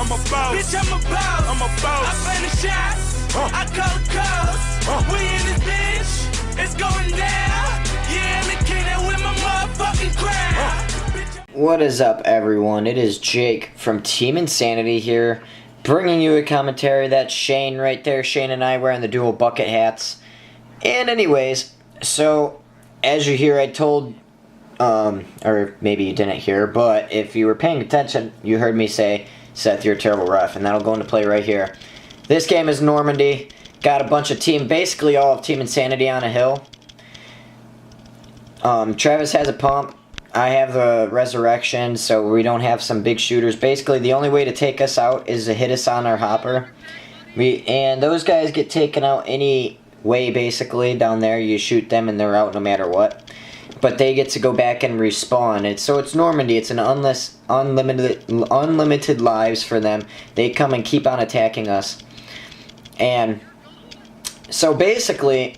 I'm a boss. Bitch, I'm a boss. I'm a boss. I play the shots. I call the calls. We in this bitch. It's going down. Yeah, I'm the king that with my motherfucking crown. What is up, everyone? It is Jake from Team Insanity here, bringing you a commentary. That's Shane right there. Shane and I wearing the dual bucket hats. And anyways, so as you hear, I told, or maybe you didn't hear, but if you were paying attention, you heard me say, Seth, you're a terrible ref, and that'll go into play right here. This game is Normandy. Got a bunch of basically all of Team Insanity on a hill. Travis has a pump. I have the resurrection, so we don't have some big shooters. Basically, the only way to take us out is to hit us on our hopper. And those guys get taken out any way, basically. Down there, you shoot them and they're out no matter what. But they get to go back and respawn. So it's Normandy. It's an unlimited lives for them. They come and keep on attacking us. And so basically,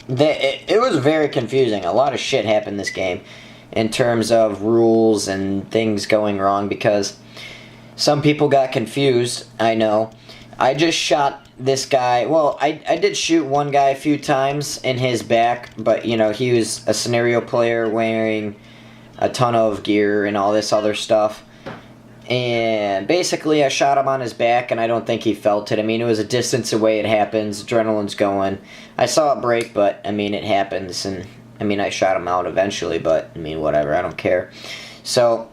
it was very confusing. A lot of shit happened this game in terms of rules and things going wrong because some people got confused, I know. I just shot this guy. Well, I did shoot one guy a few times in his back, but, you know, he was a scenario player wearing a ton of gear and all this other stuff. And basically, I shot him on his back, and I don't think he felt it. I mean, it was a distance away. It happens. Adrenaline's going. I saw it break, but, I mean, it happens. And, I mean, I shot him out eventually, but, I mean, whatever. I don't care. So,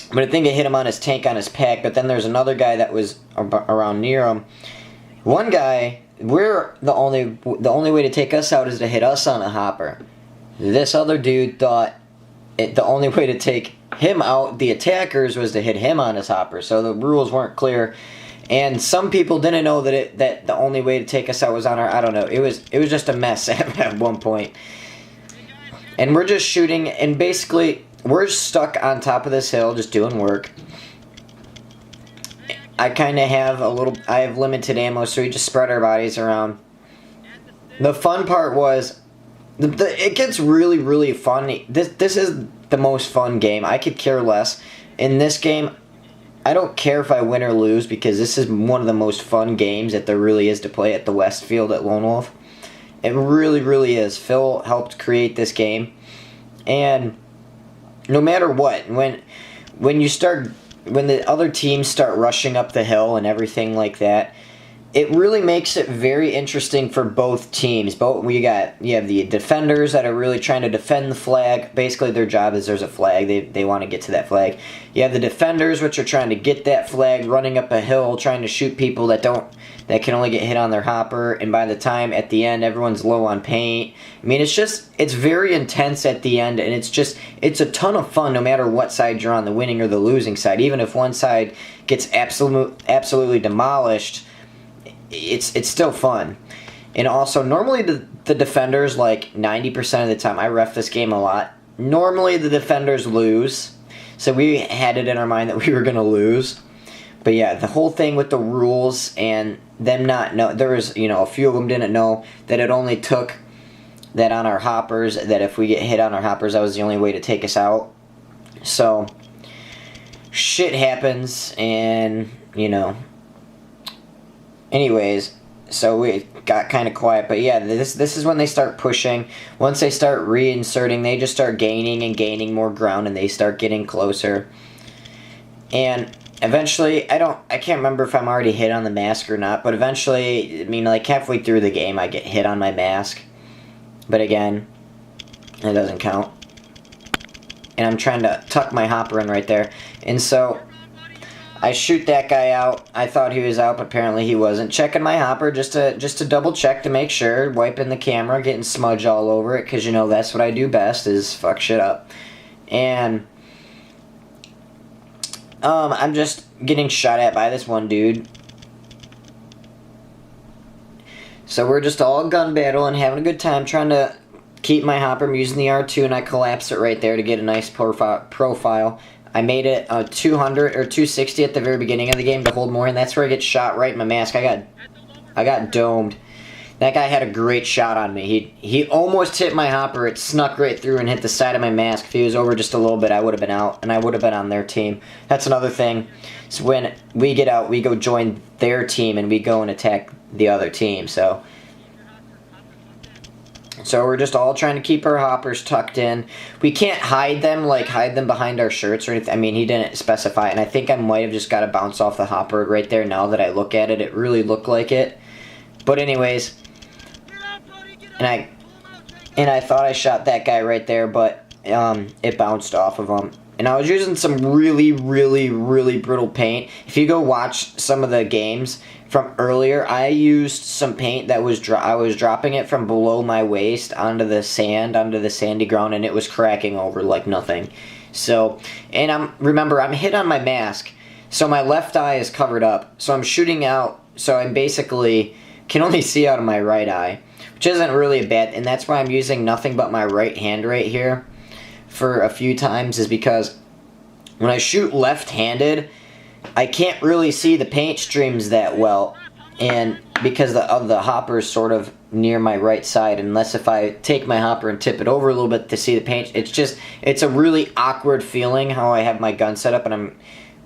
but I think I hit him on his tank on his pack, but then there's another guy that was around near him. One guy, the only way to take us out is to hit us on a hopper. This other dude thought the only way to take him out, the attackers, was to hit him on his hopper. So the rules weren't clear, and some people didn't know that the only way to take us out was on our. I don't know. It was just a mess at one point, and we're just shooting, and basically we're stuck on top of this hill, just doing work. I kind of have I have limited ammo, so we just spread our bodies around. The fun part was, it gets really, really fun. This is the most fun game. I could care less. In this game, I don't care if I win or lose because this is one of the most fun games that there really is to play at the Westfield at Lone Wolf. It really, really is. Phil helped create this game, and no matter what, when the other teams start rushing up the hill and everything like that, it really makes it very interesting for both teams. You have the defenders that are really trying to defend the flag. Basically, their job is there's a flag. They want to get to that flag. You have the defenders, which are trying to get that flag, running up a hill, trying to shoot people that can only get hit on their hopper. And by the time at the end, everyone's low on paint. I mean, it's very intense at the end, and it's a ton of fun no matter what side you're on, the winning or the losing side. Even if one side gets absolutely demolished, it's still fun. And also, normally the defenders, like 90% of the time, I ref this game a lot, normally the defenders lose. So we had it in our mind that we were going to lose. But yeah, the whole thing with the rules and them not know, there was, a few of them didn't know that it only took that on our hoppers, that if we get hit on our hoppers, that was the only way to take us out. So, shit happens, and, anyways, so we got kind of quiet, but yeah, this is when they start pushing. Once they start reinserting, they just start gaining and gaining more ground, and they start getting closer. And eventually, I can't remember if I'm already hit on the mask or not, but eventually, I mean, like halfway through the game, I get hit on my mask. But again, it doesn't count. And I'm trying to tuck my hopper in right there. And so I shoot that guy out. I thought he was out, but apparently he wasn't. Checking my hopper just to double check to make sure. Wiping the camera, getting smudge all over it, because that's what I do best, is fuck shit up. And I'm just getting shot at by this one dude. So we're just all gun battling, having a good time, trying to keep my hopper. I'm using the R2, and I collapse it right there to get a nice profile. I made it 200 or 260 at the very beginning of the game to hold more, and that's where I get shot right in my mask. I got domed. That guy had a great shot on me. He almost hit my hopper. It snuck right through and hit the side of my mask. If he was over just a little bit, I would have been out, and I would have been on their team. That's another thing. So when we get out, we go join their team, and we go and attack the other team. So we're just all trying to keep our hoppers tucked in. We can't hide them, like hide them behind our shirts or anything. I mean, he didn't specify, and I think I might have just got to bounce off the hopper right there now that I look at it. It really looked like it. But anyways... And I thought I shot that guy right there, but it bounced off of him. And I was using some really, really, really brittle paint. If you go watch some of the games from earlier, I used some paint that was I was dropping it from below my waist onto the sand, onto the sandy ground, and it was cracking over like nothing. So, and remember, I'm hit on my mask, so my left eye is covered up. So I'm shooting out, so I basically can only see out of my right eye. Which isn't really bad, and that's why I'm using nothing but my right hand right here for a few times, is because when I shoot left-handed, I can't really see the paint streams that well, and because of the hopper's sort of near my right side, unless if I take my hopper and tip it over a little bit to see the paint, it's a really awkward feeling how I have my gun set up, and I'm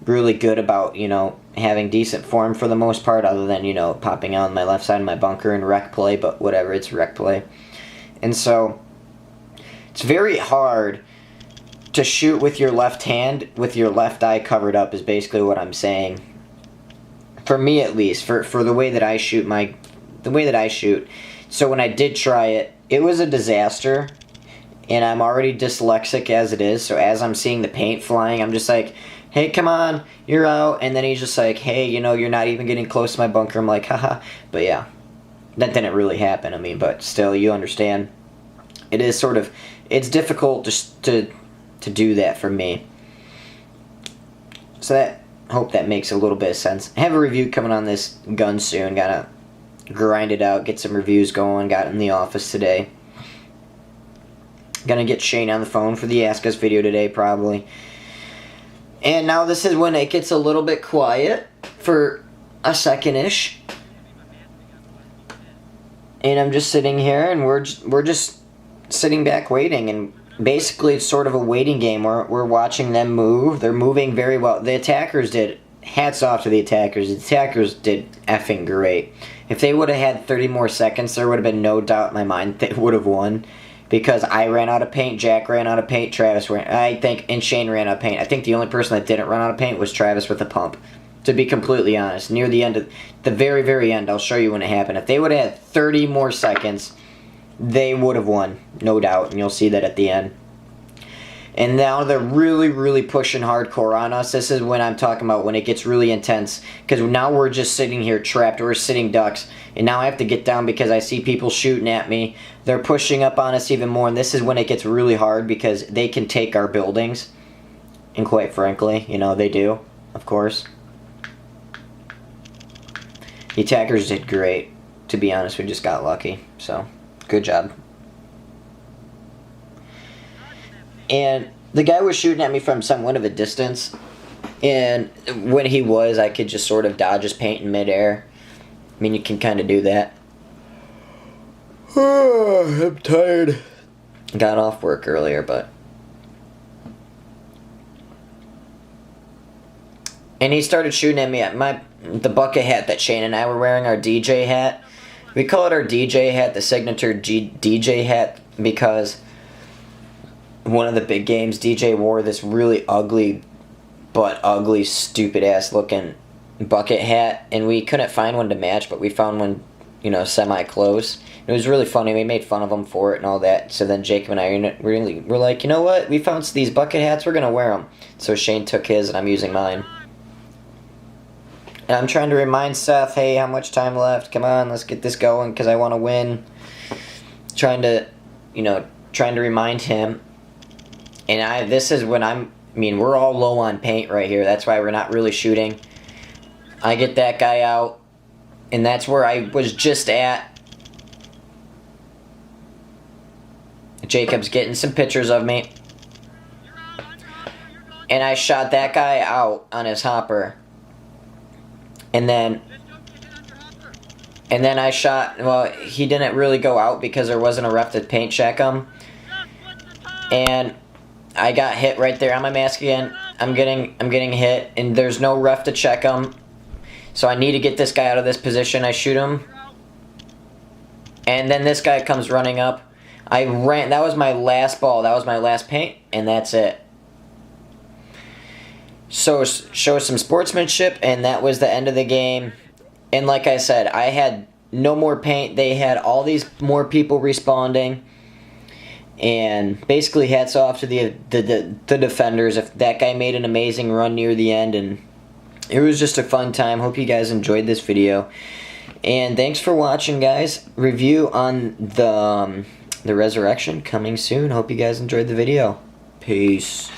really good about, you know, having decent form for the most part, other than, you know, popping out on my left side of my bunker and rec play, but whatever, it's rec play. And so it's very hard to shoot with your left hand with your left eye covered up, is basically what I'm saying. For me, at least, for the way that I shoot So when I did try it, it was a disaster, and I'm already dyslexic as it is, so as I'm seeing the paint flying, I'm just like, hey, come on, you're out. And then he's just like, hey, you know, you're not even getting close to my bunker. I'm like, haha. But yeah, that didn't really happen. I mean, but still, you understand. It is sort of, it's difficult just to do that for me. So hope that makes a little bit of sense. I have a review coming on this gun soon. Gotta grind it out, get some reviews going. Got in the office today. Gonna get Shane on the phone for the Ask Us video today, probably. And now this is when it gets a little bit quiet for a second-ish. And I'm just sitting here, and we're just sitting back waiting. And basically it's sort of a waiting game. We're watching them move. They're moving very well. The attackers did. Hats off to the attackers. The attackers did effing great. If they would have had 30 more seconds, there would have been no doubt in my mind they would have won. Because I ran out of paint, Jack ran out of paint, Travis ran, and Shane ran out of paint. I think the only person that didn't run out of paint was Travis with the pump. To be completely honest, near the end, the very, very end, I'll show you when it happened. If they would have had 30 more seconds, they would have won, no doubt, and you'll see that at the end. And now they're really, really pushing hardcore on us. This is when I'm talking about when it gets really intense. Because now we're just sitting here trapped. We're sitting ducks. And now I have to get down because I see people shooting at me. They're pushing up on us even more. And this is when it gets really hard because they can take our buildings. And quite frankly, you know, they do, of course. The attackers did great. To be honest, we just got lucky. So, good job. And the guy was shooting at me from somewhat of a distance, and when he was, I could just sort of dodge his paint in midair. I mean, you can kind of do that. I'm tired. Got off work earlier, but... And he started shooting at me at the bucket hat that Shane and I were wearing, our DJ hat. We call it our DJ hat, the signature DJ hat, because... one of the big games, DJ wore this really ugly, stupid-ass looking bucket hat, and we couldn't find one to match, but we found one, you know, semi-close. It was really funny. We made fun of him for it and all that. So then Jacob and I were like, you know what? We found these bucket hats. We're going to wear them. So Shane took his, and I'm using mine. And I'm trying to remind Seth, hey, how much time left? Come on, let's get this going, because I want to win. Trying to remind him. And this is when we're all low on paint right here. That's why we're not really shooting. I get that guy out, and that's where I was just at. Jacob's getting some pictures of me. And I shot that guy out on his hopper. And then And then I shot, well, he didn't really go out because there wasn't a ref to paint check him. And I got hit right there on my mask again. I'm getting hit, and there's no ref to check him. So I need to get this guy out of this position. I shoot him. And then this guy comes running up. I ran, that was my last ball, that was my last paint, and that's it. So show some sportsmanship, and that was the end of the game. And like I said, I had no more paint. They had all these more people responding. And basically hats off to the defenders. If that guy made an amazing run near the end, and it was just a fun time. Hope you guys enjoyed this video. And thanks for watching, guys. Review on the Resurrection coming soon. Hope you guys enjoyed the video. Peace.